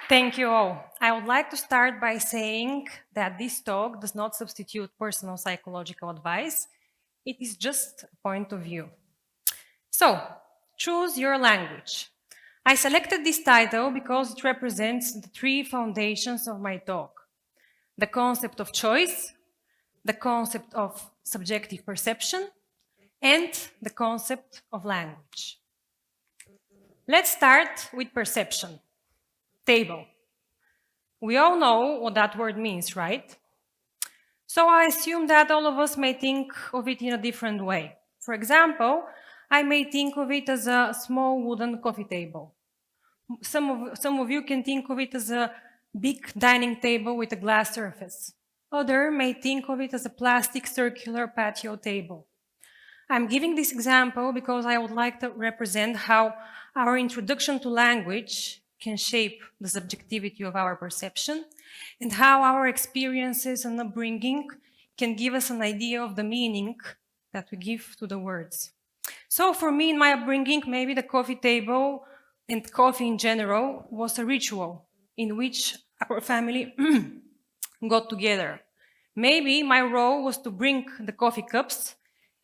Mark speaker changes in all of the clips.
Speaker 1: Thank you all. I would like to start by saying that this talk does not substitute personal psychological advice. It is just a point of view. So, choose your language. I selected this title because it represents the three foundations of my talk: the concept of choice, the concept of subjective perception, and the concept of language. Let's start with perception. Table. We all know what that word means, right? So I assume that all of us may think of it in a different way. For example, I may think of it as a small wooden coffee table. Some of you can think of it as a big dining table with a glass surface. Others may think of it as a plastic circular patio table. I'm giving this example because I would like to represent how our introduction to language can shape the subjectivity of our perception and how our experiences and upbringing can give us an idea of the meaning that we give to the words. So for me, in my upbringing, maybe the coffee table and coffee in general was a ritual in which our family got together. Maybe my role was to bring the coffee cups,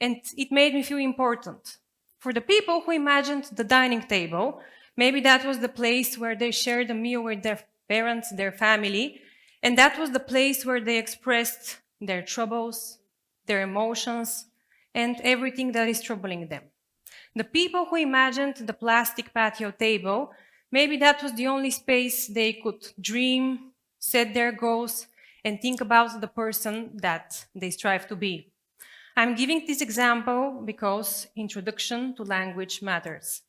Speaker 1: and it made me feel important. For the people who imagined the dining table, maybe that was the place where they shared a meal with their parents, their family, and that was the place where they expressed their troubles, their emotions, and everything that is troubling them. The people who imagined the plastic patio table, maybe that was the only space they could dream, set their goals, and think about the person that they strive to be. I'm giving this example because introduction to language matters.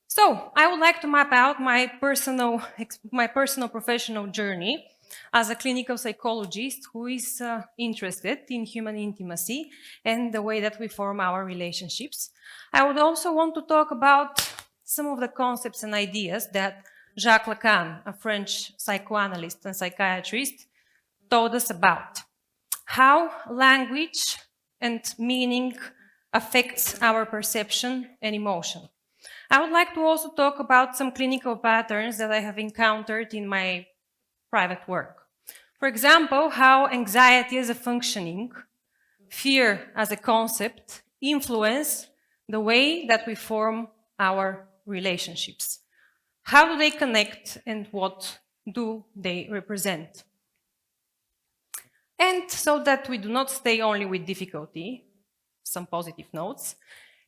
Speaker 1: So I would like to map out my personal professional journey as a clinical psychologist who is interested in human intimacy and the way that we form our relationships. I would also want to talk about some of the concepts and ideas that Jacques Lacan, a French psychoanalyst and psychiatrist, told us about. How language and meaning affects our perception and emotion. I would like to also talk about some clinical patterns that I have encountered in my private work. For example, how anxiety as a functioning, fear as a concept, influence the way that we form our relationships. How do they connect and what do they represent? And so that we do not stay only with difficulty, some positive notes,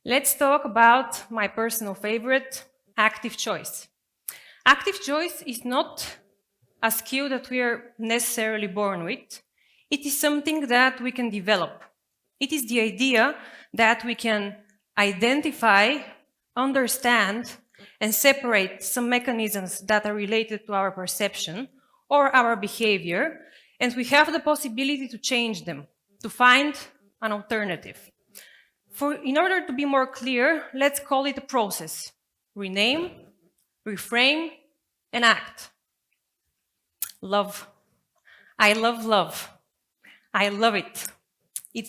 Speaker 1: let's talk about my personal favorite, active choice. Active choice is not a skill that we are necessarily born with. It is something that we can develop. It is the idea that we can identify, understand, and separate some mechanisms that are related to our perception or our behavior, and we have the possibility to change them, to find an alternative. In order to be more clear, let's call it a process. Rename, reframe, and act. Love. I love love. I love it.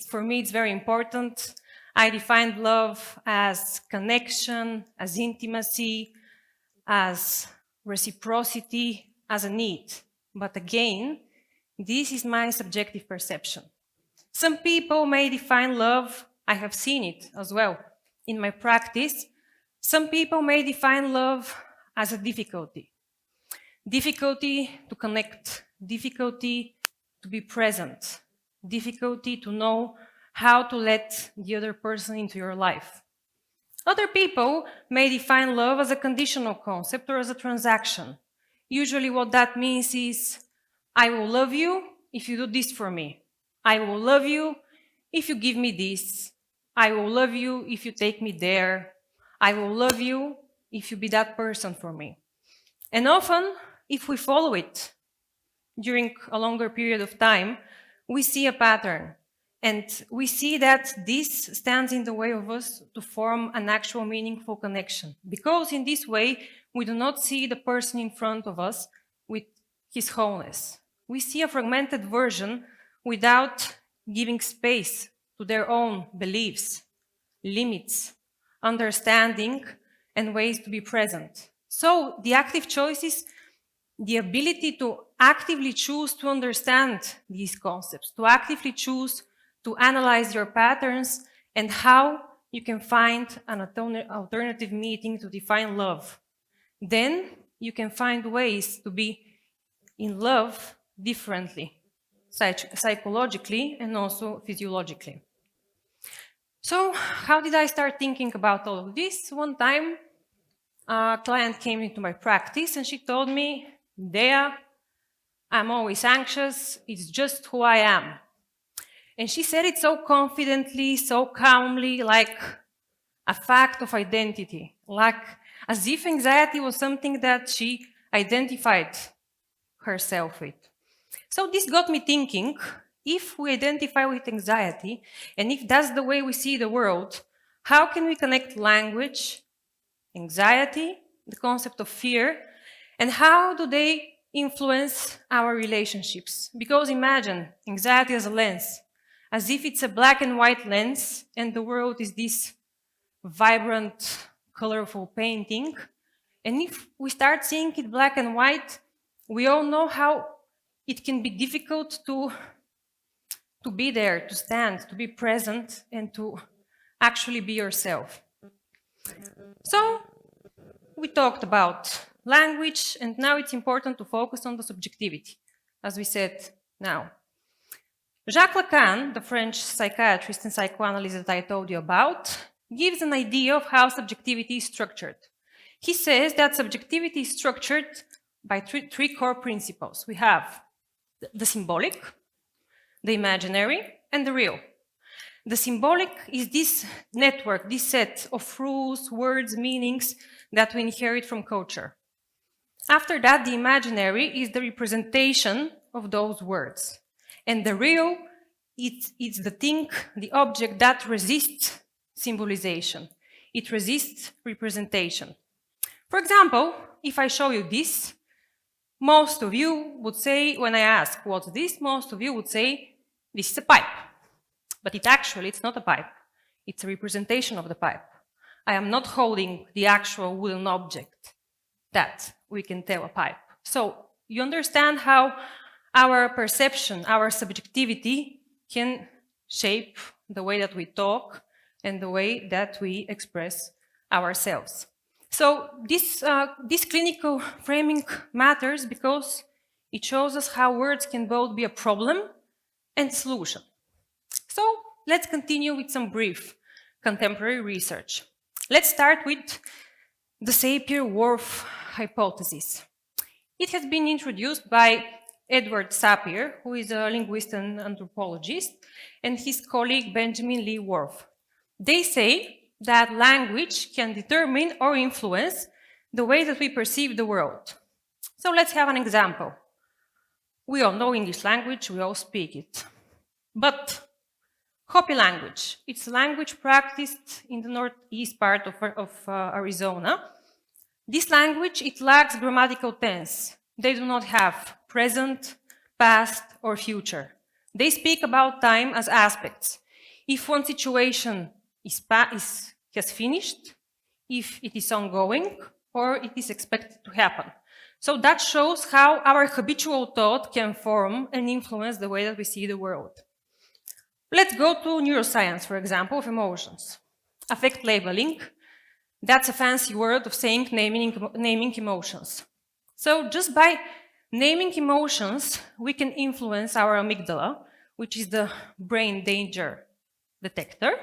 Speaker 1: For me, it's very important. I define love as connection, as intimacy, as reciprocity, as a need. But again, this is my subjective perception. Some people may define love, I have seen it as well in my practice. Some people may define love as a difficulty. Difficulty to connect, difficulty to be present, difficulty to know how to let the other person into your life. Other people may define love as a conditional concept or as a transaction. Usually what that means is, I will love you if you do this for me. I will love you if you give me this. I will love you if you take me there. I will love you if you be that person for me. And often, if we follow it during a longer period of time, we see a pattern. And we see that this stands in the way of us to form an actual meaningful connection. Because in this way, we do not see the person in front of us with his wholeness. We see a fragmented version without giving space to their own beliefs, limits, understanding, and ways to be present. So the active choice is the ability to actively choose to understand these concepts, to actively choose to analyze your patterns and how you can find an alternative meaning to define love. Then you can find ways to be in love differently, psychologically and also physiologically. So how did I start thinking about all of this? One time, a client came into my practice and she told me, Deya, I'm always anxious, it's just who I am. And she said it so confidently, so calmly, like a fact of identity, like as if anxiety was something that she identified herself with. So this got me thinking, if we identify with anxiety, and if that's the way we see the world, how can we connect language, anxiety, the concept of fear, and how do they influence our relationships? Because imagine anxiety as a lens, as if it's a black and white lens, and the world is this vibrant, colorful painting. And if we start seeing it black and white, we all know how it can be difficult to be there, to stand, to be present, and to actually be yourself. So we talked about language, and now it's important to focus on the subjectivity, as we said now. Jacques Lacan, the French psychiatrist and psychoanalyst that I told you about, gives an idea of how subjectivity is structured. He says that subjectivity is structured by three core principles. We have the symbolic, the imaginary, and the real. The symbolic is this network, this set of rules, words, meanings that we inherit from culture. After that, the imaginary is the representation of those words. And the real, it's the thing, the object that resists symbolization. It resists representation. For example, if I show you this, most of you would say, when I ask, what's this? Most of you would say, this is a pipe. But it's not a pipe. It's a representation of the pipe. I am not holding the actual wooden object that we can tell a pipe. So you understand how our perception, our subjectivity can shape the way that we talk and the way that we express ourselves. So this clinical framing matters because it shows us how words can both be a problem and solution. So let's continue with some brief contemporary research. Let's start with the Sapir-Whorf hypothesis. It has been introduced by Edward Sapir, who is a linguist and anthropologist, and his colleague Benjamin Lee Whorf. They say that language can determine or influence the way that we perceive the world. So let's have an example. We all know English language, we all speak it. But Hopi language, it's language practiced in the northeast part of Arizona. This language, it lacks grammatical tense. They do not have present, past, or future. They speak about time as aspects. If one situation has finished, if it is ongoing, or it is expected to happen. So that shows how our habitual thought can form and influence the way that we see the world. Let's go to neuroscience, for example, of emotions. Affect labeling, that's a fancy word of saying naming emotions. So just by naming emotions, we can influence our amygdala, which is the brain danger detector,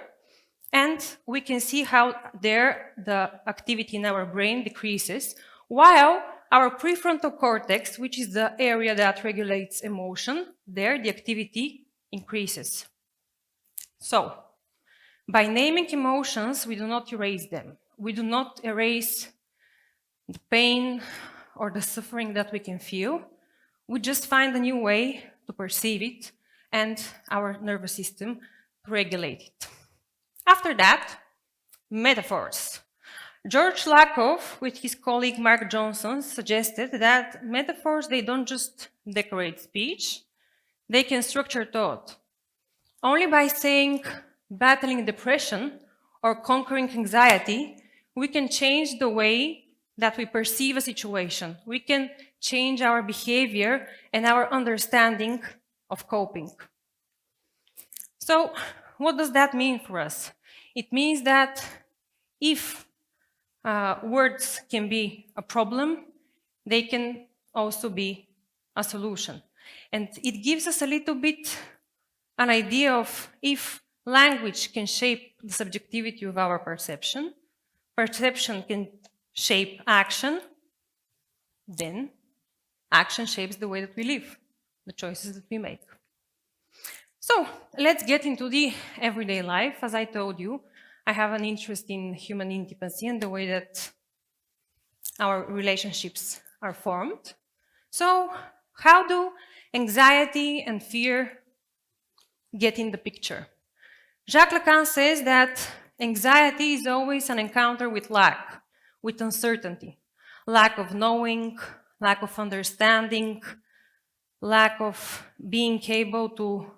Speaker 1: and we can see how there the activity in our brain decreases, while our prefrontal cortex, which is the area that regulates emotion, there the activity increases. So, by naming emotions, we do not erase them. We do not erase the pain or the suffering that we can feel. We just find a new way to perceive it and our nervous system to regulate it. After that, metaphors. George Lakoff, with his colleague Mark Johnson, suggested that metaphors, they don't just decorate speech, they can structure thought. Only by saying battling depression or conquering anxiety, we can change the way that we perceive a situation. We can change our behavior and our understanding of coping. So, what does that mean for us? It means that if words can be a problem, they can also be a solution. And it gives us a little bit an idea of if language can shape the subjectivity of our perception, perception can shape action, then action shapes the way that we live, the choices that we make. So let's get into the everyday life. As I told you, I have an interest in human intimacy and the way that our relationships are formed. So how do anxiety and fear get in the picture? Jacques Lacan says that anxiety is always an encounter with lack, with uncertainty, lack of knowing, lack of understanding, lack of being able to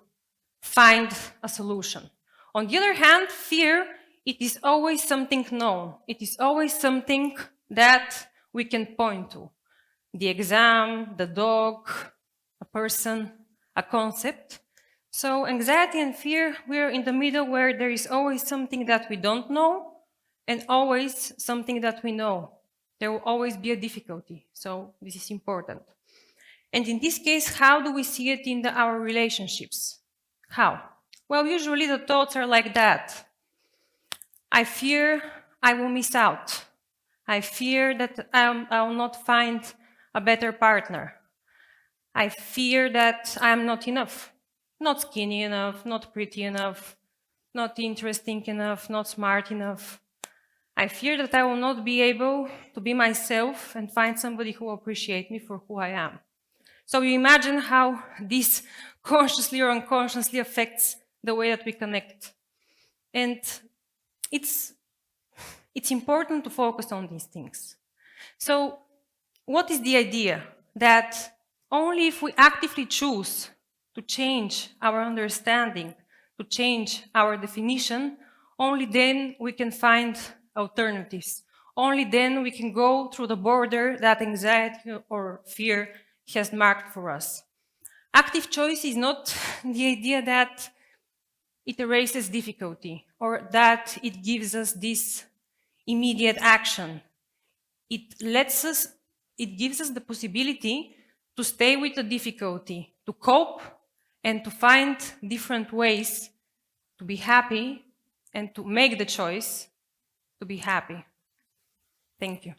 Speaker 1: find a solution. On the other hand, fear, it is always something known. It is always something that we can point to. The exam, the dog, a person, a concept. So anxiety and fear, we're in the middle where there is always something that we don't know and always something that we know. There will always be a difficulty. So this is important. And in this case, how do we see it in our relationships? How? Well, usually the thoughts are like that. I fear I will miss out. I fear that I will not find a better partner. I fear that I am not enough. Not skinny enough, not pretty enough, not interesting enough, not smart enough. I fear that I will not be able to be myself and find somebody who will appreciate me for who I am. So you imagine how this consciously or unconsciously affects the way that we connect. And it's important to focus on these things. So what is the idea? That only if we actively choose to change our understanding, to change our definition, only then we can find alternatives. Only then we can go through the border that anxiety or fear has marked for us. Active choice is not the idea that it erases difficulty or that it gives us this immediate action. It gives us the possibility to stay with the difficulty, to cope, and to find different ways to be happy and to make the choice to be happy. Thank you.